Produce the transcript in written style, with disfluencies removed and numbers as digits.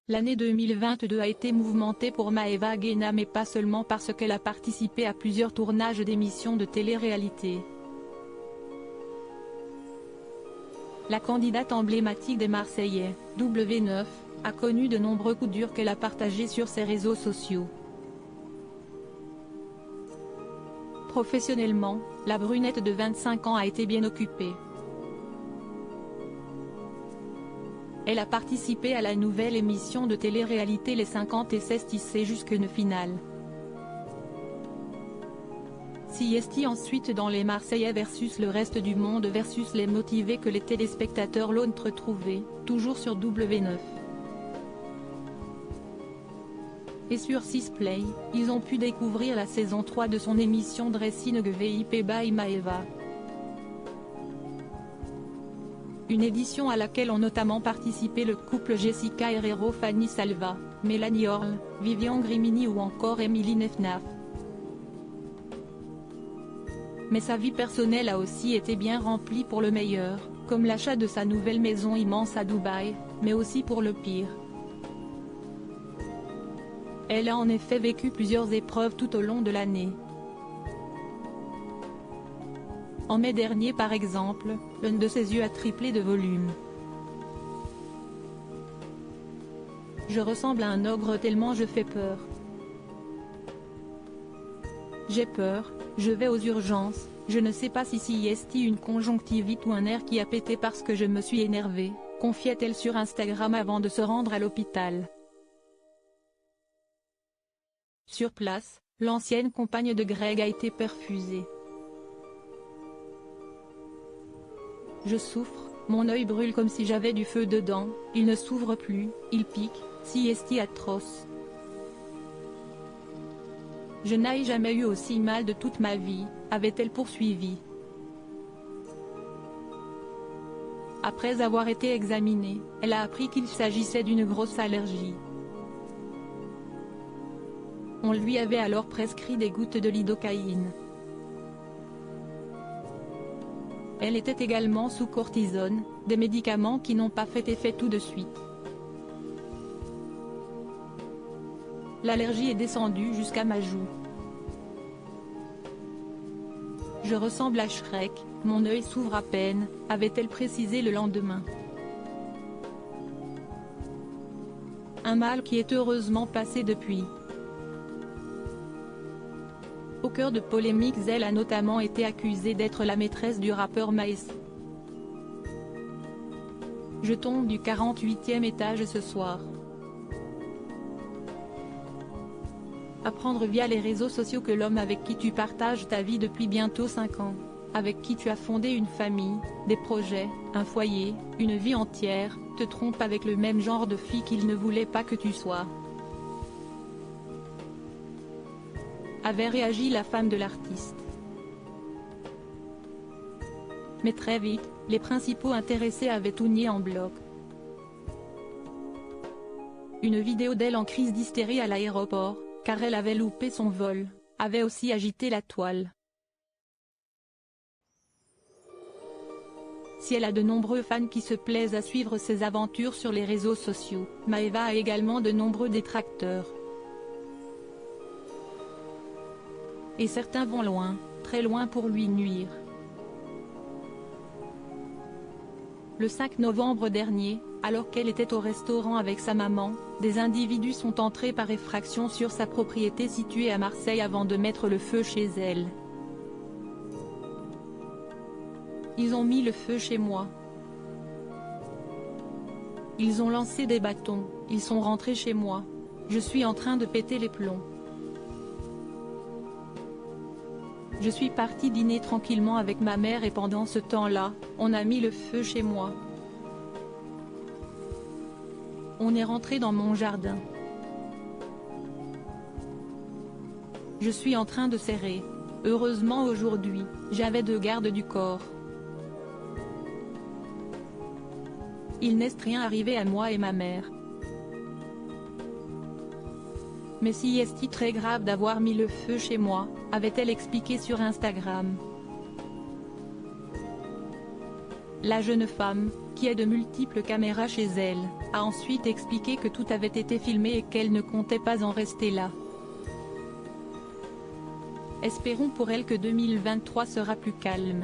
L'année 2022 a été mouvementée pour Maeva Guéna, mais pas seulement parce qu'elle a participé à plusieurs tournages d'émissions de télé-réalité. La candidate emblématique des Marseillais, W9, a connu de nombreux coups durs qu'elle a partagés sur ses réseaux sociaux. Professionnellement, la brunette de 25 ans a été bien occupée. Elle a participé à la nouvelle émission de télé-réalité Les 50 et s'est hissée jusqu'une finale. Siesti ensuite dans les Marseillais versus le reste du monde versus les motivés que les téléspectateurs l'ont retrouvée, toujours sur W9. Et sur 6play, ils ont pu découvrir la saison 3 de son émission Dressing VIP by Maeva. Une édition à laquelle ont notamment participé le couple Jessica Herrero, Fanny Salva, Mélanie Orle, Vivian Grimini ou encore Émilie Nefnaf. Mais sa vie personnelle a aussi été bien remplie pour le meilleur, comme l'achat de sa nouvelle maison immense à Dubaï, mais aussi pour le pire. Elle a en effet vécu plusieurs épreuves tout au long de l'année. En mai dernier par exemple, l'un de ses yeux a triplé de volume. Je ressemble à un ogre tellement je fais peur. J'ai peur, je vais aux urgences, je ne sais pas si c'est une conjonctivite ou un nerf qui a pété parce que je me suis énervée, confiait-elle sur Instagram avant de se rendre à l'hôpital. Sur place, l'ancienne compagne de Greg a été perfusée. Je souffre, mon œil brûle comme si j'avais du feu dedans, il ne s'ouvre plus, il pique, c'est atroce. Je n'ai jamais eu aussi mal de toute ma vie, avait-elle poursuivi. Après avoir été examinée, elle a appris qu'il s'agissait d'une grosse allergie. On lui avait alors prescrit des gouttes de lidocaïne. Elle était également sous cortisone, des médicaments qui n'ont pas fait effet tout de suite. L'allergie est descendue jusqu'à ma joue. Je ressemble à Shrek, mon œil s'ouvre à peine, avait-elle précisé le lendemain. Un mal qui est heureusement passé depuis. Au cœur de polémiques, elle a notamment été accusée d'être la maîtresse du rappeur Maes. Je tombe du 48e étage ce soir. Apprendre via les réseaux sociaux que l'homme avec qui tu partages ta vie depuis bientôt 5 ans, avec qui tu as fondé une famille, des projets, un foyer, une vie entière, te trompe avec le même genre de fille qu'il ne voulait pas que tu sois. Avait réagi la femme de l'artiste. Mais très vite, les principaux intéressés avaient tout nié en bloc. Une vidéo d'elle en crise d'hystérie à l'aéroport, car elle avait loupé son vol, avait aussi agité la toile. Si elle a de nombreux fans qui se plaisent à suivre ses aventures sur les réseaux sociaux, Maeva a également de nombreux détracteurs. Et certains vont loin, très loin pour lui nuire. Le 5 novembre dernier, alors qu'elle était au restaurant avec sa maman, des individus sont entrés par effraction sur sa propriété située à Marseille avant de mettre le feu chez elle. Ils ont mis le feu chez moi. Ils ont lancé des bâtons, ils sont rentrés chez moi. Je suis en train de péter les plombs. Je suis partie dîner tranquillement avec ma mère et pendant ce temps-là, on a mis le feu chez moi. On est rentré dans mon jardin. Je suis en train de serrer. Heureusement aujourd'hui, j'avais 2 gardes du corps. Il n'est rien arrivé à moi et ma mère. Mais si est-il très grave d'avoir mis le feu chez moi, avait-elle expliqué sur Instagram. La jeune femme, qui a de multiples caméras chez elle, a ensuite expliqué que tout avait été filmé et qu'elle ne comptait pas en rester là. Espérons pour elle que 2023 sera plus calme.